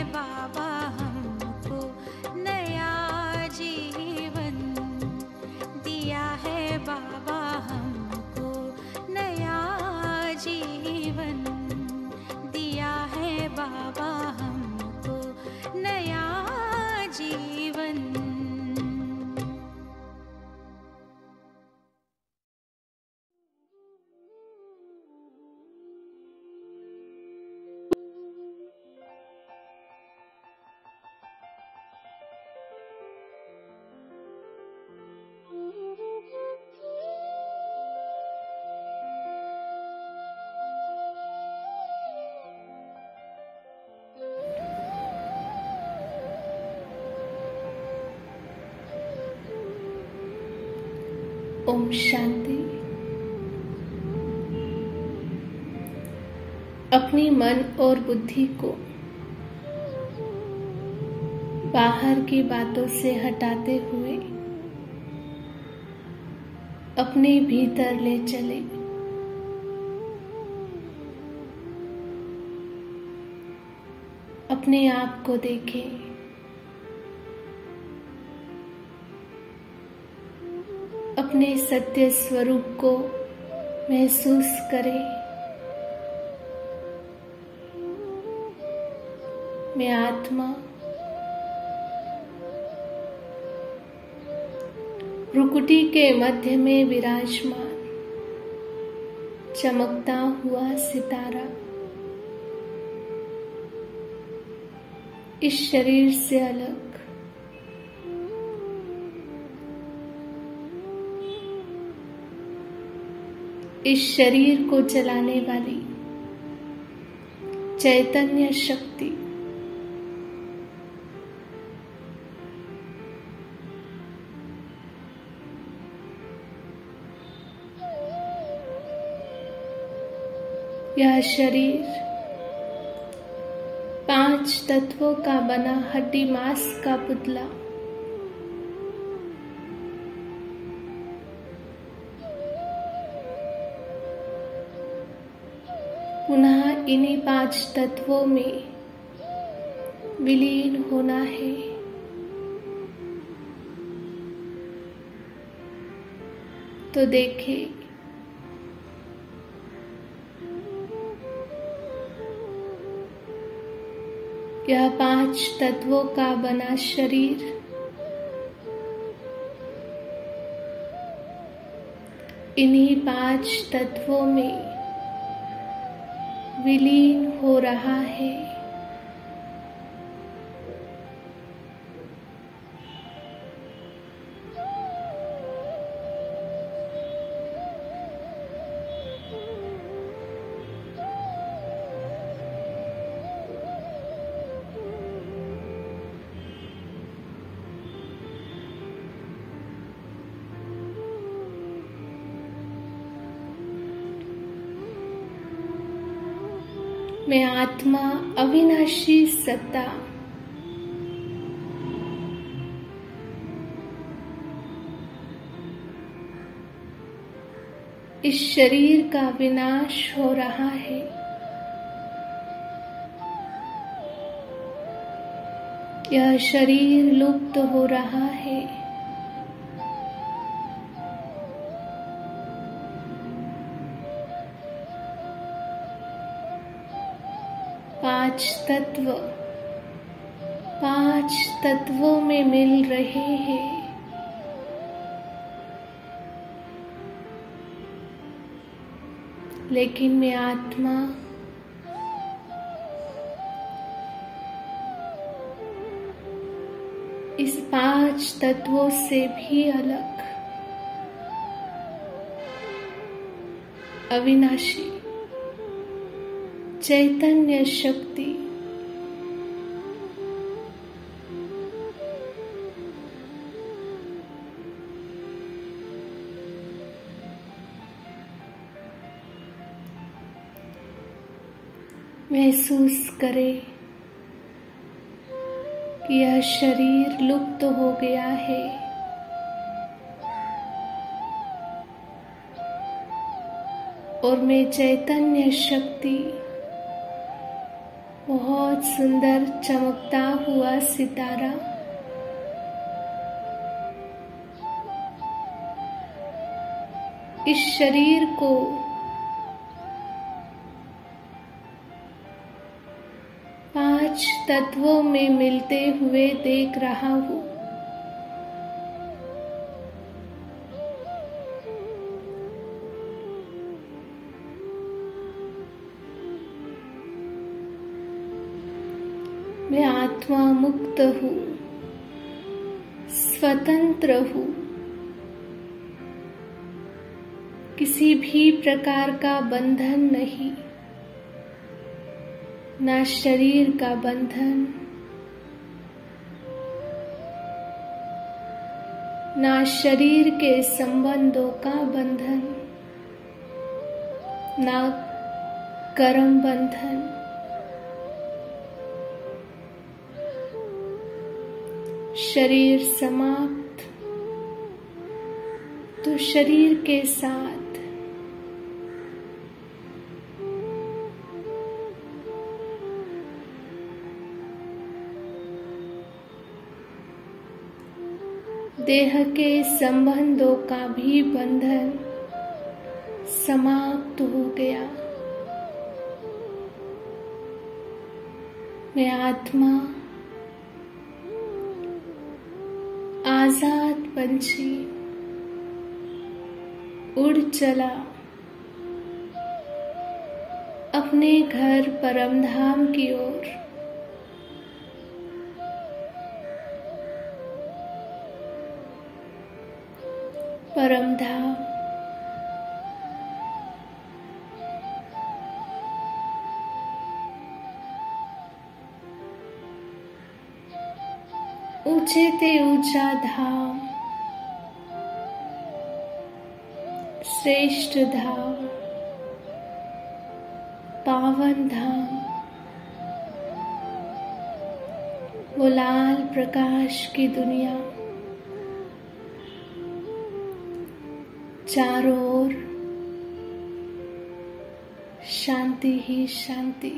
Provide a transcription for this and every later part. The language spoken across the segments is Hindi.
बाबा हमको नया जीवन, दिया है बाबा हमको नया जीवन, दिया है बाबा हमको नया जीवन। ओम शांति। अपनी मन और बुद्धि को बाहर की बातों से हटाते हुए अपने भीतर ले चले। अपने आप को देखें। अपने सत्य स्वरूप को महसूस करें। मैं आत्मा भ्रुकुटी के मध्य में विराजमान चमकता हुआ सितारा इस शरीर से अलग इस शरीर को चलाने वाली चैतन्य शक्ति यह शरीर 5 तत्वों का बना हड्डी मांस का पुतला पुनः इन्हीं 5 तत्वों में विलीन होना है। तो देखें, यह 5 तत्वों का बना शरीर इन्हीं 5 तत्वों में विलीन हो रहा है। मैं आत्मा अविनाशी सत्ता इस शरीर का विनाश हो रहा है। यह शरीर लुप्त हो रहा है। पांच तत्वों में मिल रहे हैं। लेकिन मैं आत्मा इस 5 तत्वों से भी अलग अविनाशी चैतन्य शक्ति महसूस करें कि यह शरीर लुप्त हो गया है। और मैं चैतन्य शक्ति बहुत सुंदर चमकता हुआ सितारा इस शरीर को पांच तत्वों में मिलते हुए देख रहा हूँ। मैं आत्मा मुक्त हूँ, स्वतंत्र हूँ। किसी भी प्रकार का बंधन नहीं, ना शरीर का बंधन, ना शरीर के संबंधों का बंधन, ना कर्म बंधन। शरीर समाप्त तो शरीर के साथ देह के संबंधों का भी बंधन समाप्त हो गया। मैं आत्मा आजाद पंछी उड़ चला अपने घर परमधाम की ओर। परमधाम ऊंचे ते ऊंचा धाम, श्रेष्ठ धाम, पावन धाम, वो लाल प्रकाश की दुनिया। चारों ओर शांति ही शांति।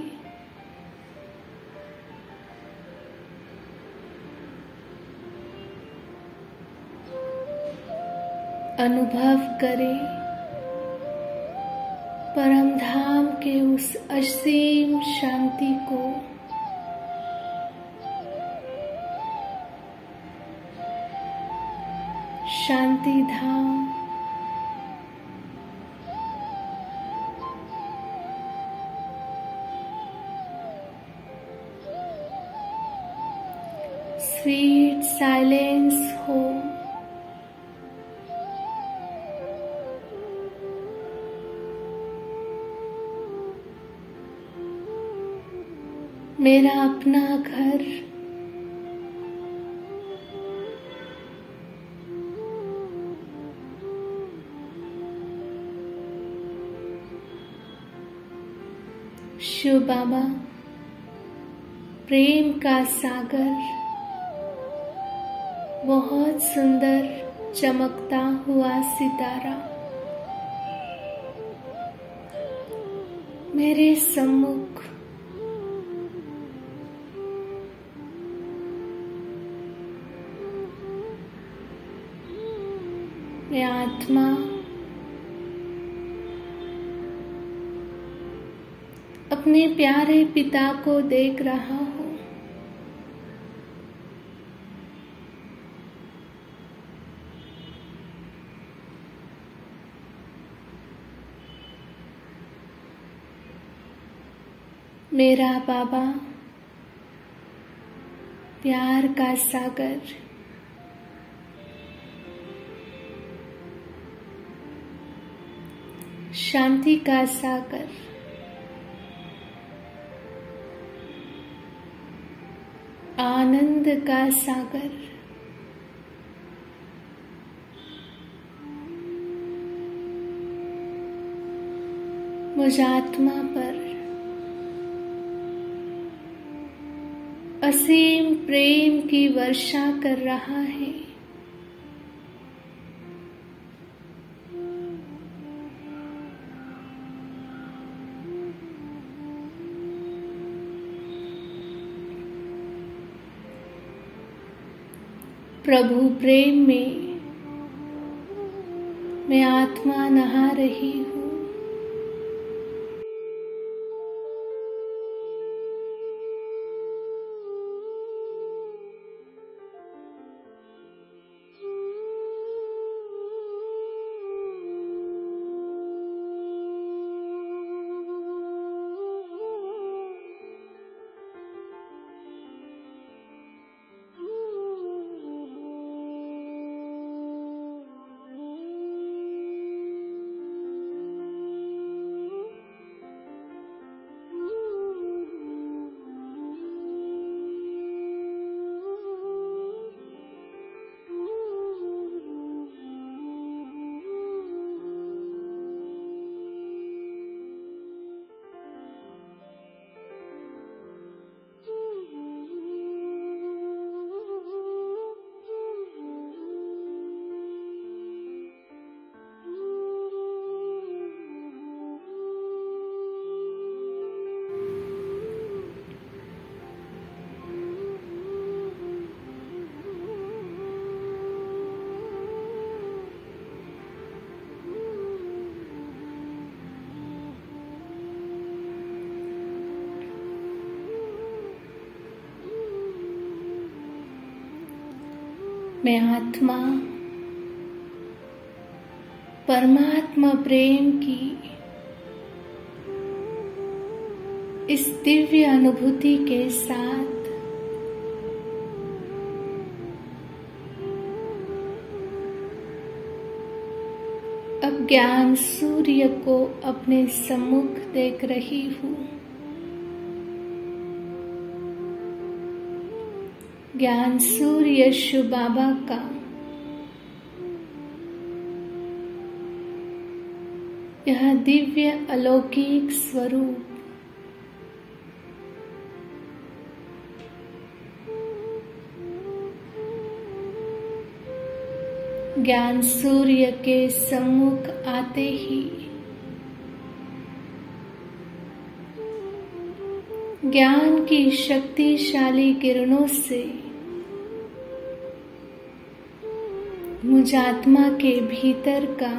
अनुभव करें परमधाम के उस असीम शांति को। शांति धाम स्वीट साइलेंस होम। मेरा अपना घर शिव बाबा प्रेम का सागर, बहुत सुंदर चमकता हुआ सितारा मेरे सम्मुख। मैं आत्मा अपने प्यारे पिता को देख रहा हूँ। मेरा बाबा प्यार का सागर, शांति का सागर, आनंद का सागर, मुझ आत्मा पर असीम प्रेम की वर्षा कर रहा है। प्रभु प्रेम में मैं आत्मा नहा रही हूँ। मैं आत्मा परमात्मा प्रेम की इस दिव्य अनुभूति के साथ अब ज्ञान सूर्य को अपने सम्मुख देख रही हूँ। ज्ञान सूर्य शिव बाबा का यह दिव्य अलौकिक स्वरूप ज्ञान सूर्य के सम्मुख आते ही ज्ञान की शक्तिशाली किरणों से मुझ आत्मा के भीतर का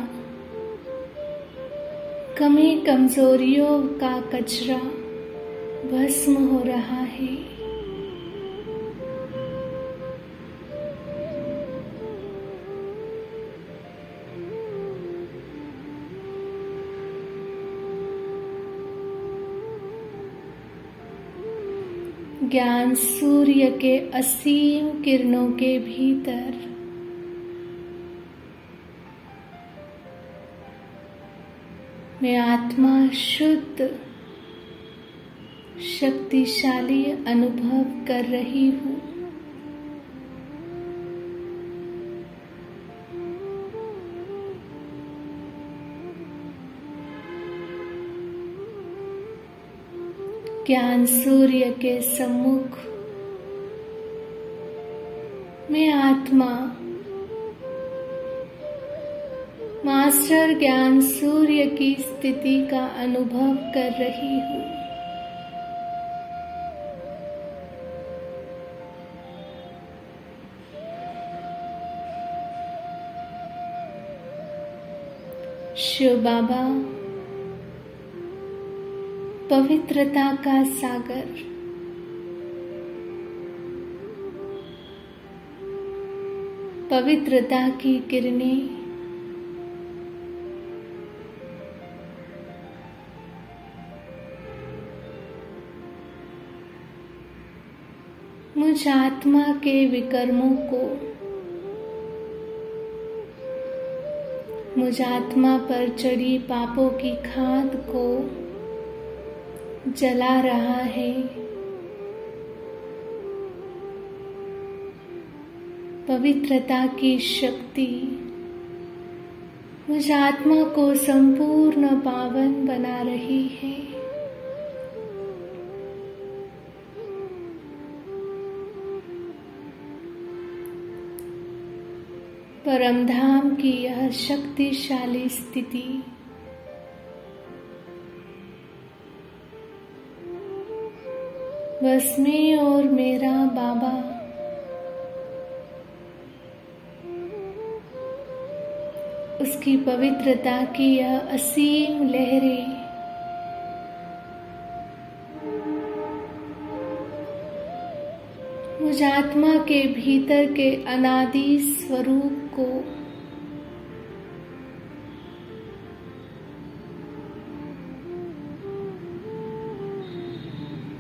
कमी कमजोरियों का कचरा भस्म हो रहा है। ज्ञान सूर्य के असीम किरणों के भीतर मैं आत्मा शुद्ध शक्तिशाली अनुभव कर रही हूँ। ज्ञान सूर्य के सम्मुख मैं आत्मा मास्टर ज्ञान सूर्य की स्थिति का अनुभव कर रही हूँ। शिव बाबा पवित्रता का सागर पवित्रता की किरणें मुझ आत्मा के विकर्मों को मुझ आत्मा पर चढ़ी पापों की खाद को जला रहा है। पवित्रता की शक्ति मुझ आत्मा को संपूर्ण पावन बना रही है। परमधाम की यह शक्तिशाली स्थिति बस मैं और मेरा बाबा की पवित्रता की यह असीम लहरें मुझ आत्मा के भीतर के अनादि स्वरूप को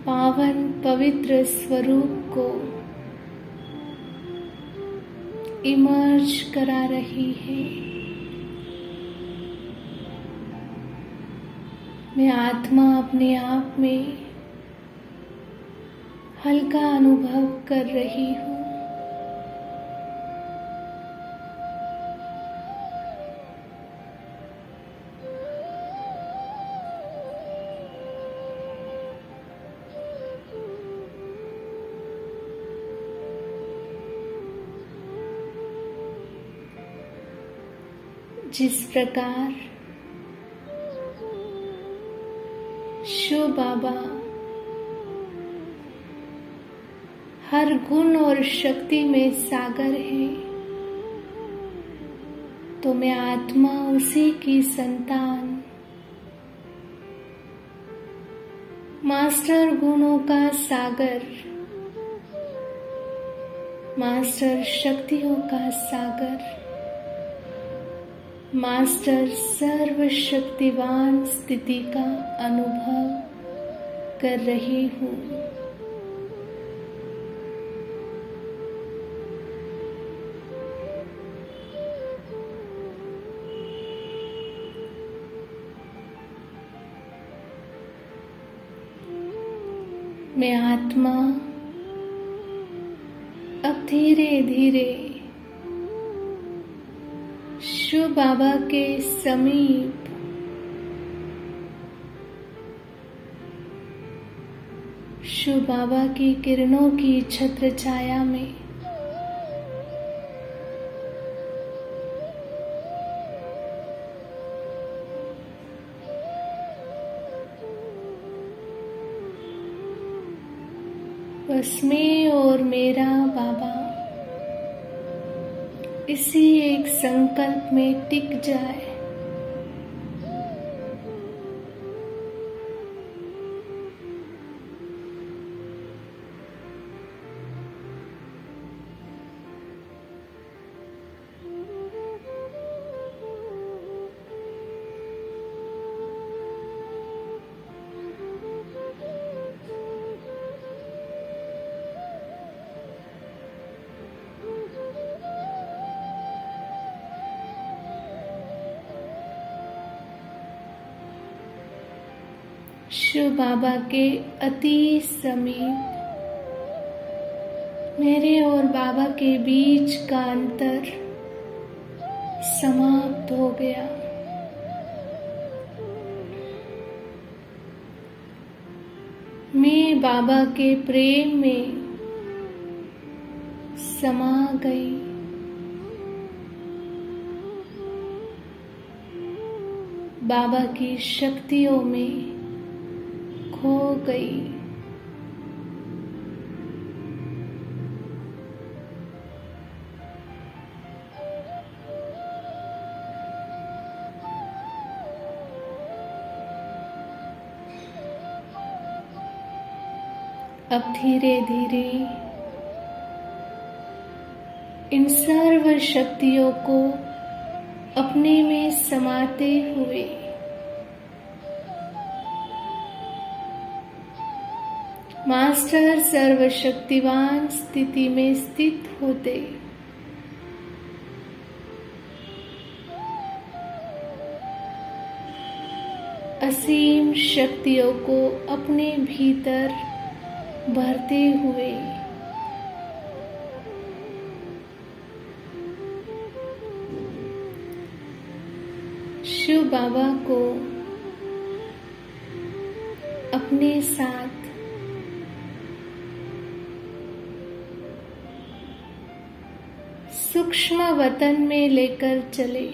पावन पवित्र स्वरूप को इमर्ज करा रही है। मैं आत्मा अपने आप में हल्का अनुभव कर रही हूँ। जिस प्रकार शिव बाबा हर गुण और शक्ति में सागर है, तो मैं आत्मा उसी की संतान, मास्टर गुणों का सागर, मास्टर शक्तियों का सागर, मास्टर सर्वशक्तिवान स्थिति का अनुभव कर रही हूँ। मैं आत्मा अब धीरे धीरे शिव बाबा के समीप शिव बाबा की किरणों की छत्र छाया में बस मैं और मेरा बाबा इसी एक संकल्प में टिक जाए। शिव बाबा के अति समीप मेरे और बाबा के बीच का अंतर समाप्त हो गया। मैं बाबा के प्रेम में समा गई। बाबा की शक्तियों में खो गई। अब धीरे धीरे इन सर्व शक्तियों को अपने में समाते हुए मास्टर सर्वशक्तिवान स्थिति में स्थित होते असीम शक्तियों को अपने भीतर भरते हुए शिव बाबा को अपने साथ सूक्ष्म वतन में लेकर चले।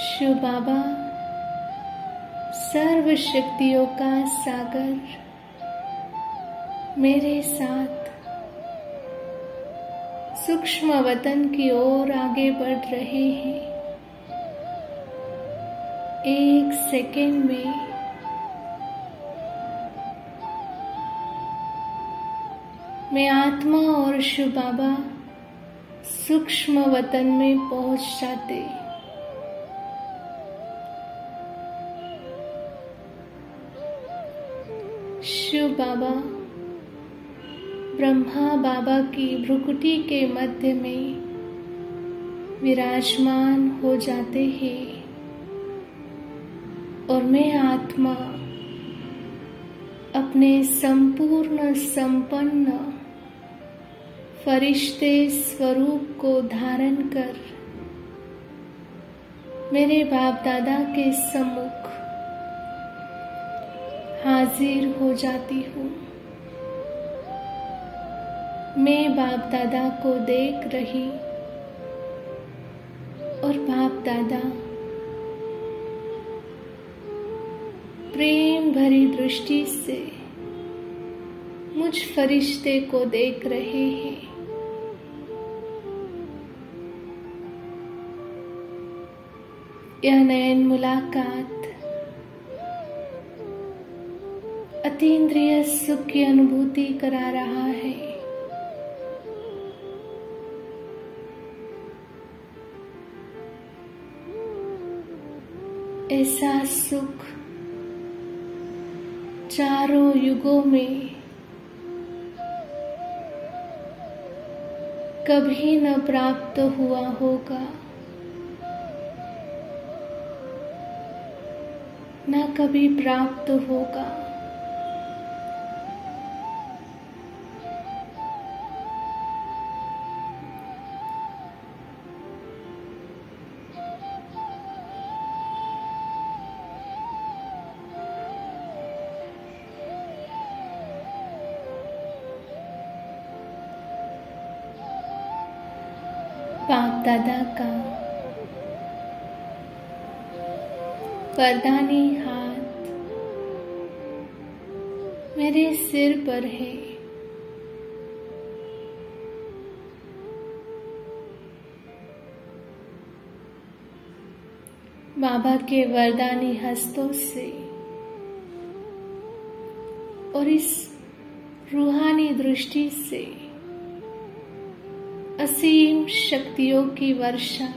शिव बाबा सर्व शक्तियों का सागर मेरे साथ सूक्ष्म वतन की ओर आगे बढ़ रहे हैं। एक सेकेंड में मैं आत्मा और शिव बाबा सूक्ष्म वतन में पहुंच जाते। शिव बाबा ब्रह्मा बाबा की भ्रुकुटी के मध्य में विराजमान हो जाते हैं और मैं आत्मा अपने संपूर्ण संपन्न फरिश्ते स्वरूप को धारण कर मेरे बाप दादा के सम्मुख हाजिर हो जाती हूँ। मैं बाप दादा को देख रही और बाप दादा प्रेम भरी दृष्टि से मुझ फरिश्ते को देख रहे हैं। यह नयन मुलाकात अतीन्द्रिय सुख की अनुभूति करा रहा है। ऐसा सुख चारों युगों में कभी न प्राप्त हुआ होगा, न कभी प्राप्त होगा। बाप दादा का वरदानी हाथ मेरे सिर पर है। बाबा के वरदानी हस्तों से और इस रूहानी दृष्टि से असीम शक्तियों की वर्षा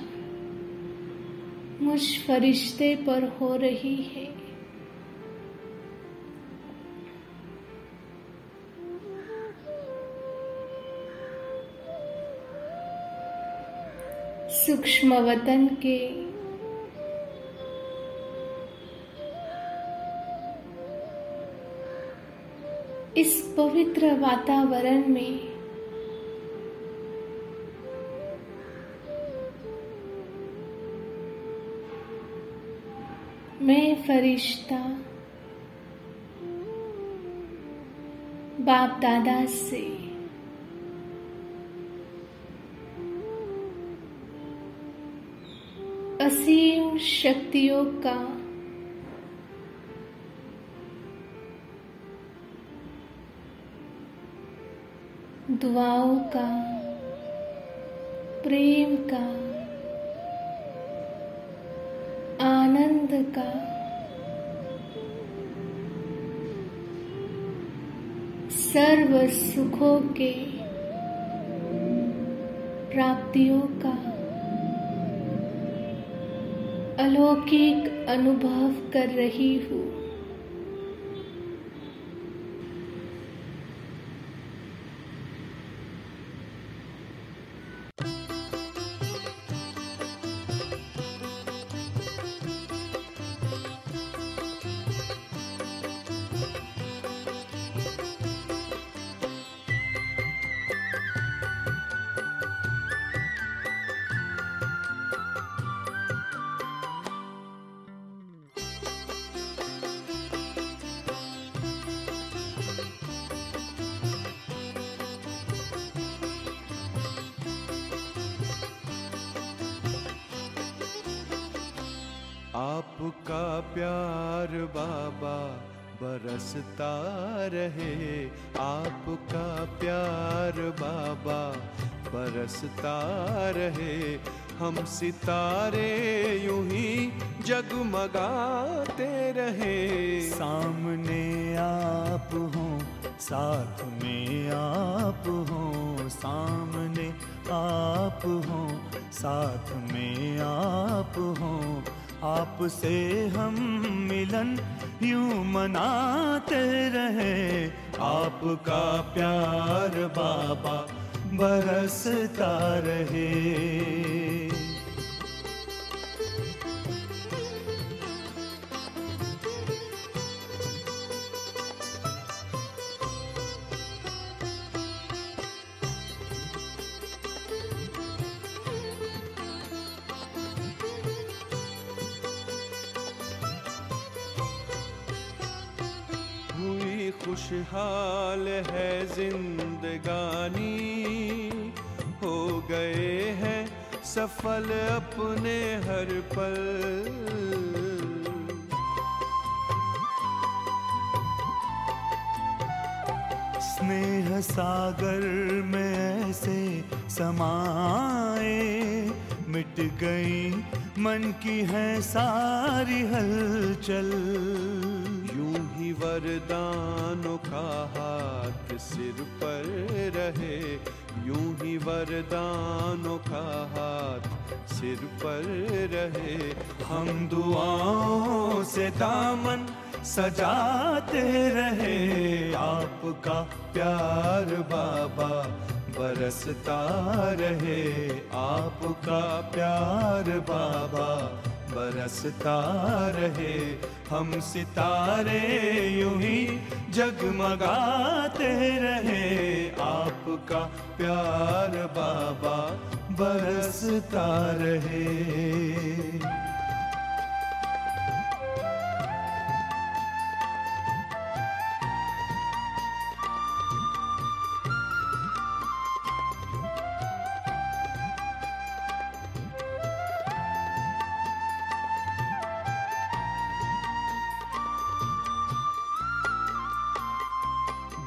मुझ फरिश्ते पर हो रही है। सूक्ष्म वतन के इस पवित्र वातावरण में मैं फरिश्ता बाप दादा से असीम शक्तियों का दुआओं का, प्रेम का, आनंद का, सर्व सुखों के प्राप्तियों का अलौकिक अनुभव कर रही हूँ। आपका प्यार बाबा बरसता रहे, आपका प्यार बाबा बरसता रहे। हम सितारे यूं ही जगमगाते रहे। सामने आप हो, साथ में आप हो, सामने आप हो, साथ में आप हो। आपसे हम मिलन यूं मनाते रहे। आपका प्यार बाबा बरसता रहे। खुशहाल है जिंदगानी, हो गए हैं सफल अपने हर पल। स्नेह सागर में ऐसे समाए, मिट गई मन की है सारी हलचल। यूं ही वरदानों का हाथ सिर पर रहे। यूं ही वरदानों का हाथ सिर पर रहे। हम दुआओं से दामन सजाते रहे। आपका प्यार बाबा बरसता रहे। आपका प्यार बाबा बरसता रहे। हम सितारे यूं ही जगमगाते रहे। आपका प्यार बाबा बरसता रहे।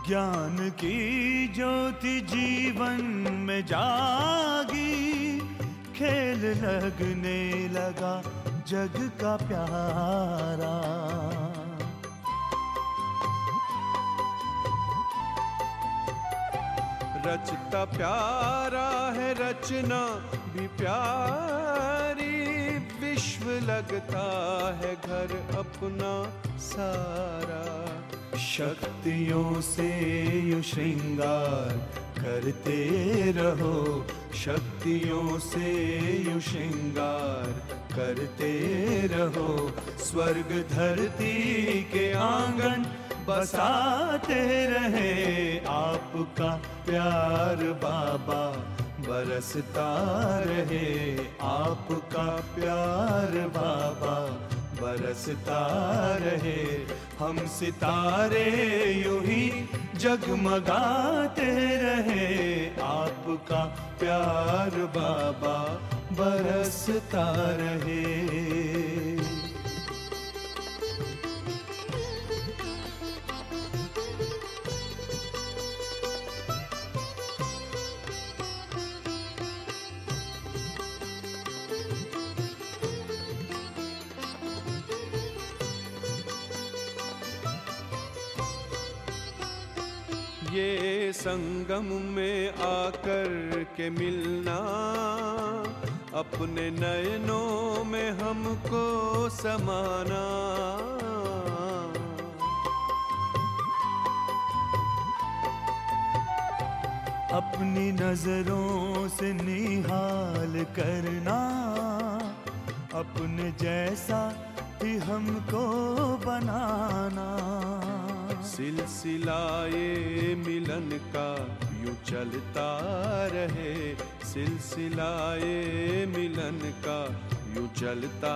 ज्ञान की ज्योति जीवन में जागी। खेल लगने लगा जग का प्यारा। रचता प्यारा है रचना भी प्यारी। विश्व लगता है घर अपना सारा। शक्तियों से यू श्रृंगार करते रहो। शक्तियों से यू श्रृंगार करते रहो। स्वर्ग धरती के आंगन बसाते रहे। आपका प्यार बाबा बरसता रहे। आपका प्यार बाबा बरसता रहे। हम सितारे यूं ही जगमगाते रहे। आपका प्यार बाबा बरसता रहे। ये संगम में आकर के मिलना, अपने नयनों में हमको समाना। अपनी नजरों से निहाल करना। अपने जैसा ही हमको बनाना। सिलसिलाए मिलन का यूं चलता रहे। सिलसिलाए मिलन का यूं चलता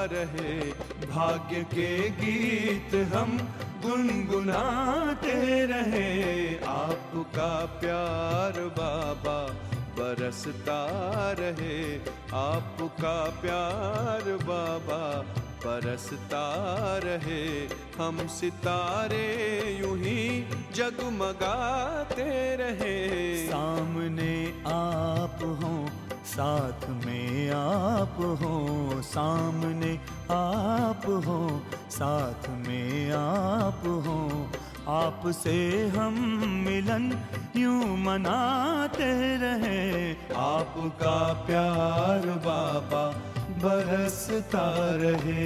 रहे। भाग्य के गीत हम गुनगुनाते रहे। आपका प्यार बाबा बरसता रहे। आपका प्यार बाबा बरसता रहे। हम सितारे यूं ही जगमगाते रहे। सामने आप हो, साथ में आप हो, सामने आप हो, साथ में आप हो। आपसे हम मिलन यूं मनाते रहे। आपका प्यार बाबा बरसता रहे।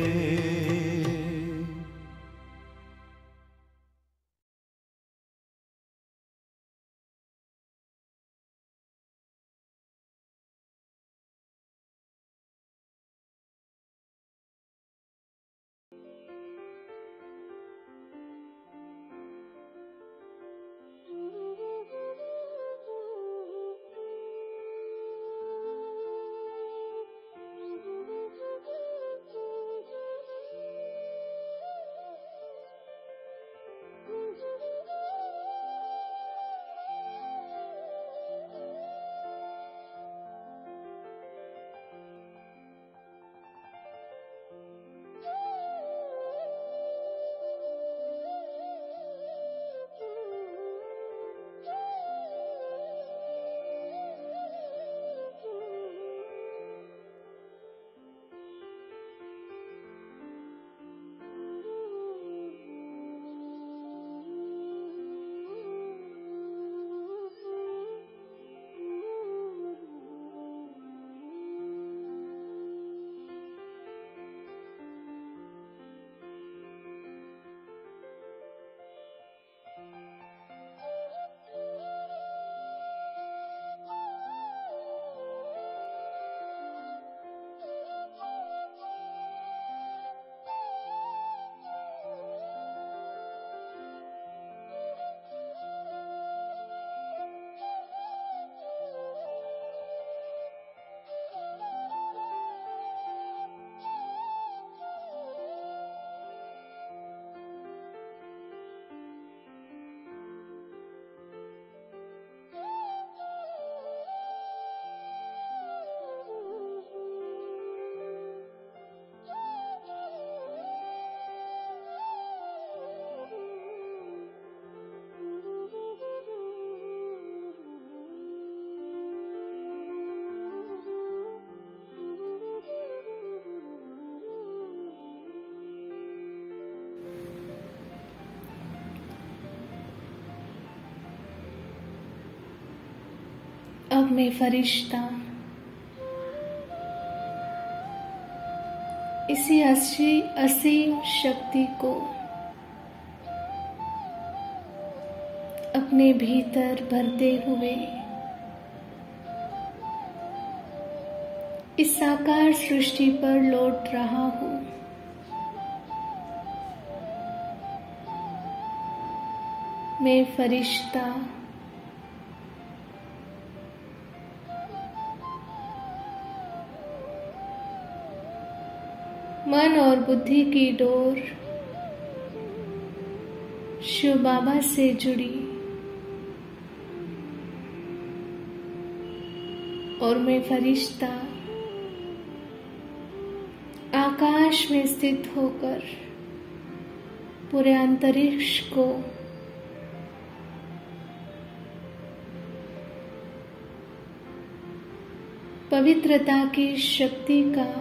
अब मैं फरिश्ता इसी असीम शक्ति को अपने भीतर भरते हुए इस साकार सृष्टि पर लौट रहा हूँ। मैं फरिश्ता मन और बुद्धि की डोर शिव बाबा से जुड़ी और मैं फरिश्ता आकाश में स्थित होकर पूरे अंतरिक्ष को पवित्रता की शक्ति का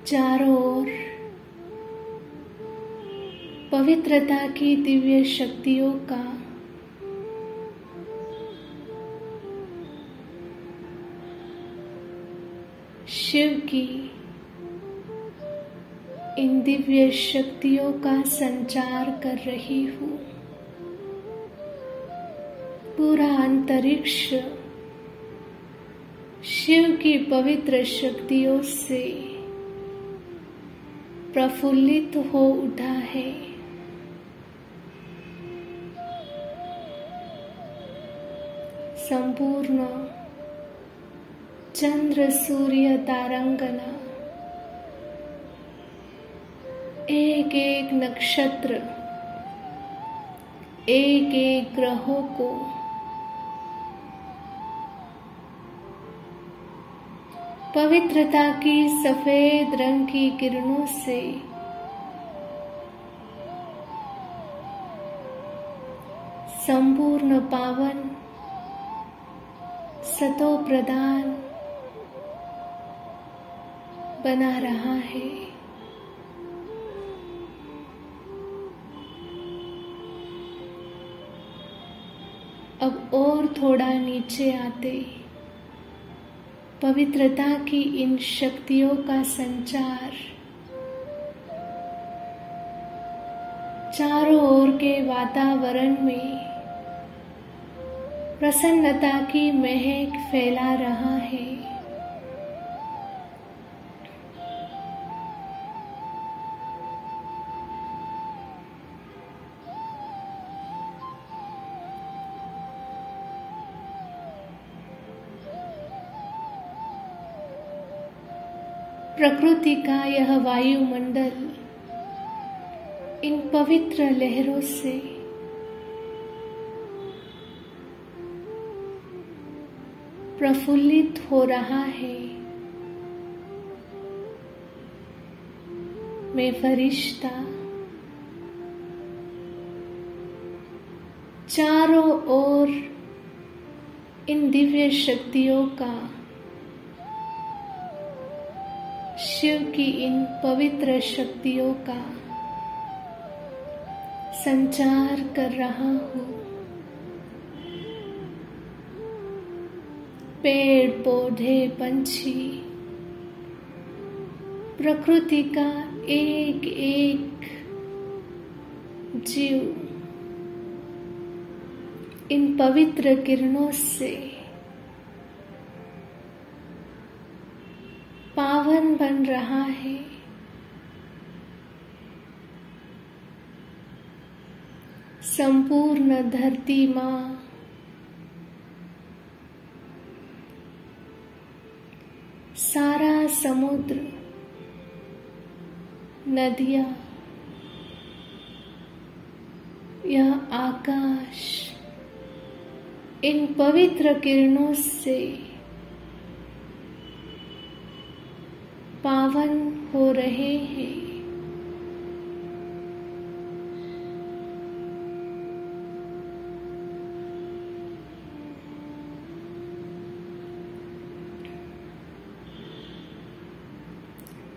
चारों ओर पवित्रता की दिव्य शक्तियों का शिव की इन दिव्य शक्तियों का संचार कर रही हूँ। पूरा अंतरिक्ष शिव की पवित्र शक्तियों से प्रफुल्लित हो उठा है। संपूर्ण चंद्र सूर्य तारांगना, एक एक नक्षत्र, एक एक ग्रहों को पवित्रता की सफेद रंग की किरणों से संपूर्ण पावन सतो प्रदान बना रहा है। अब और थोड़ा नीचे आते पवित्रता की इन शक्तियों का संचार चारों ओर के वातावरण में प्रसन्नता की महक फैला रहा है। प्रकृति का यह वायुमंडल इन पवित्र लहरों से प्रफुल्लित हो रहा है। मैं फरिश्ता चारों ओर इन दिव्य शक्तियों का, शिव की इन पवित्र शक्तियों का संचार कर रहा हूँ। पेड़ पौधे पंछी प्रकृति का एक एक जीव इन पवित्र किरणों से पावन बन रहा है। संपूर्ण धरती माँ सारा समुद्र, नदियाँ, यह आकाश इन पवित्र किरणों से पावन हो रहे हैं।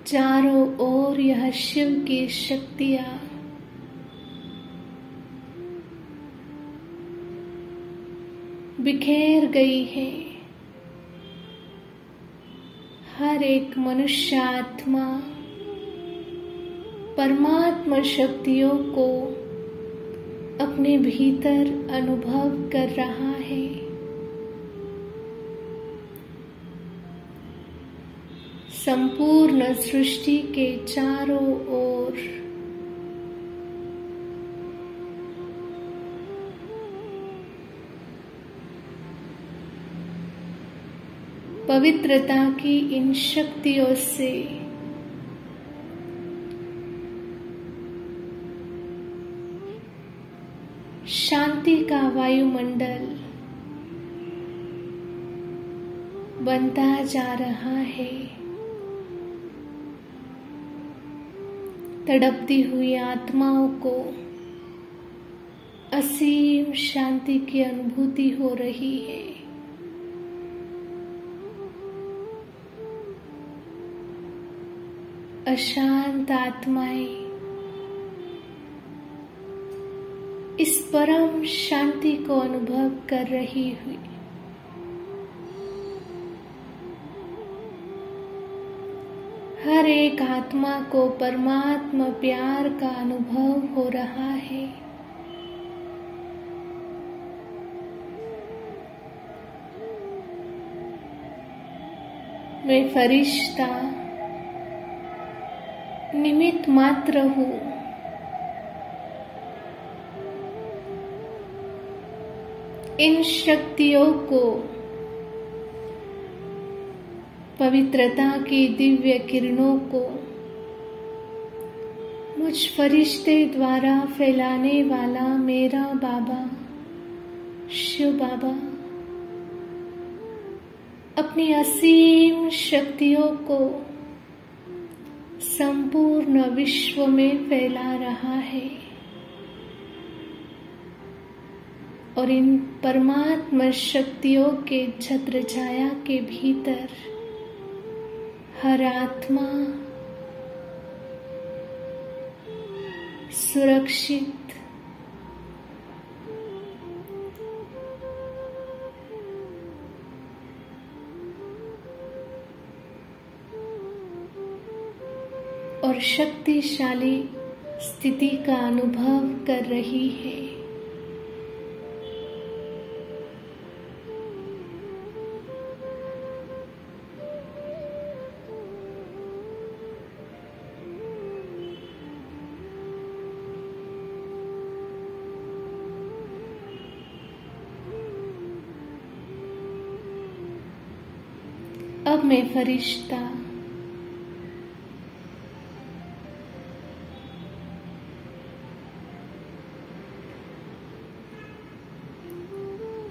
चारों ओर यह शिव की शक्तियां बिखेर गई है। हर एक मनुष्य आत्मा परमात्मा शक्तियों को अपने भीतर अनुभव कर रहा है। संपूर्ण सृष्टि के चारों ओर पवित्रता की इन शक्तियों से शांति का वायुमंडल बनता जा रहा है। तड़पती हुई आत्माओं को असीम शांति की अनुभूति हो रही है। अशांत आत्माएं इस परम शांति को अनुभव कर रही हुई हर एक आत्मा को परमात्मा प्यार का अनुभव हो रहा है। मैं फरिश्ता निमित्त मात्र हूँ। इन शक्तियों को पवित्रता की दिव्य किरणों को मुझ फरिश्ते द्वारा फैलाने वाला मेरा बाबा शिव बाबा अपनी असीम शक्तियों को संपूर्ण विश्व में फैला रहा है और इन परमात्मा शक्तियों के छत्र छाया के भीतर हर आत्मा सुरक्षित और शक्तिशाली स्थिति का अनुभव कर रही है। अब मैं फरिश्ता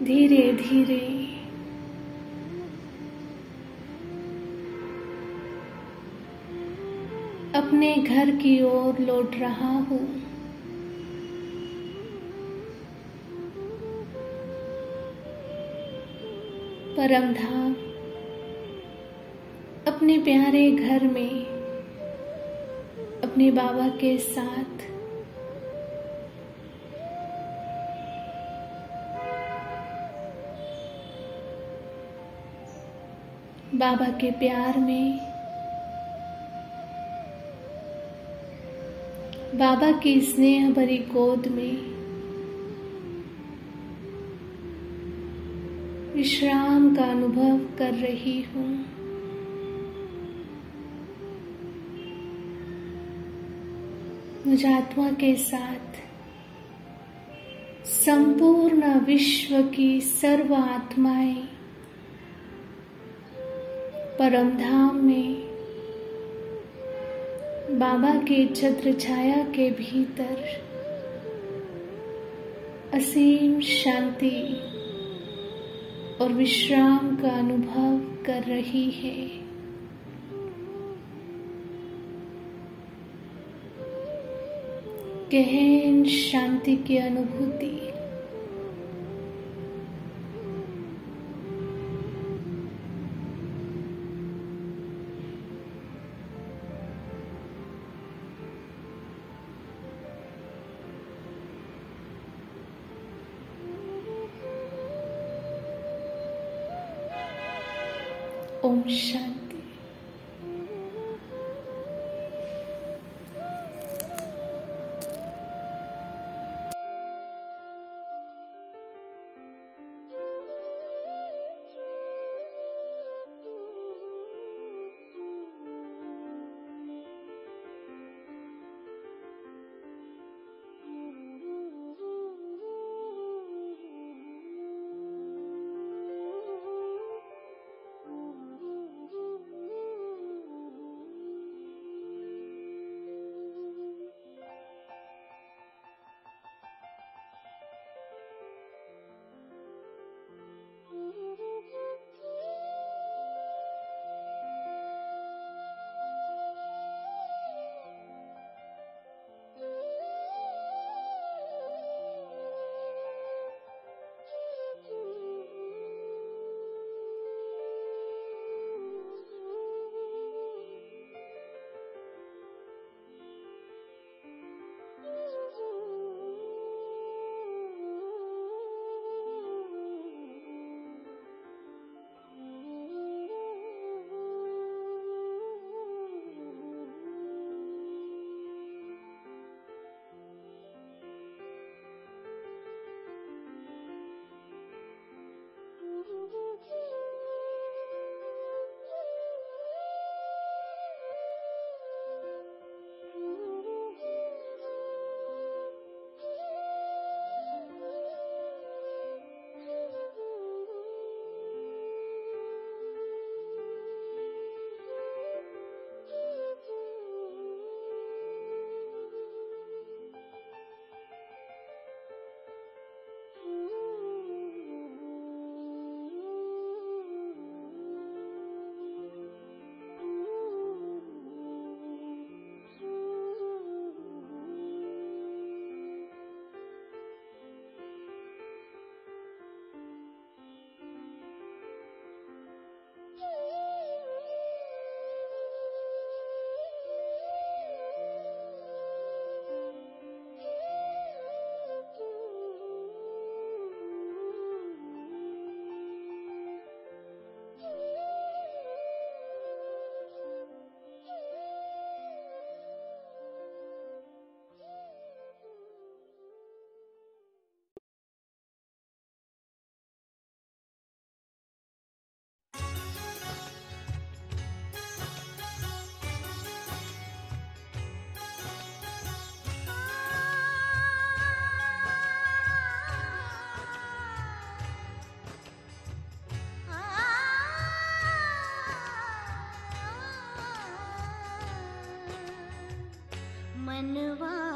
धीरे धीरे अपने घर की ओर लौट रहा हूँ। परमधाम अपने प्यारे घर में अपने बाबा के साथ बाबा के प्यार में, बाबा की स्नेह भरी गोद में विश्राम का अनुभव कर रही हूँ। मुझ आत्मा के साथ संपूर्ण विश्व की सर्व आत्माएं परमधाम में बाबा के छत्र छाया के भीतर असीम शांति और विश्राम का अनुभव कर रही है। गहन शांति की अनुभूति ओम शांति। बनवा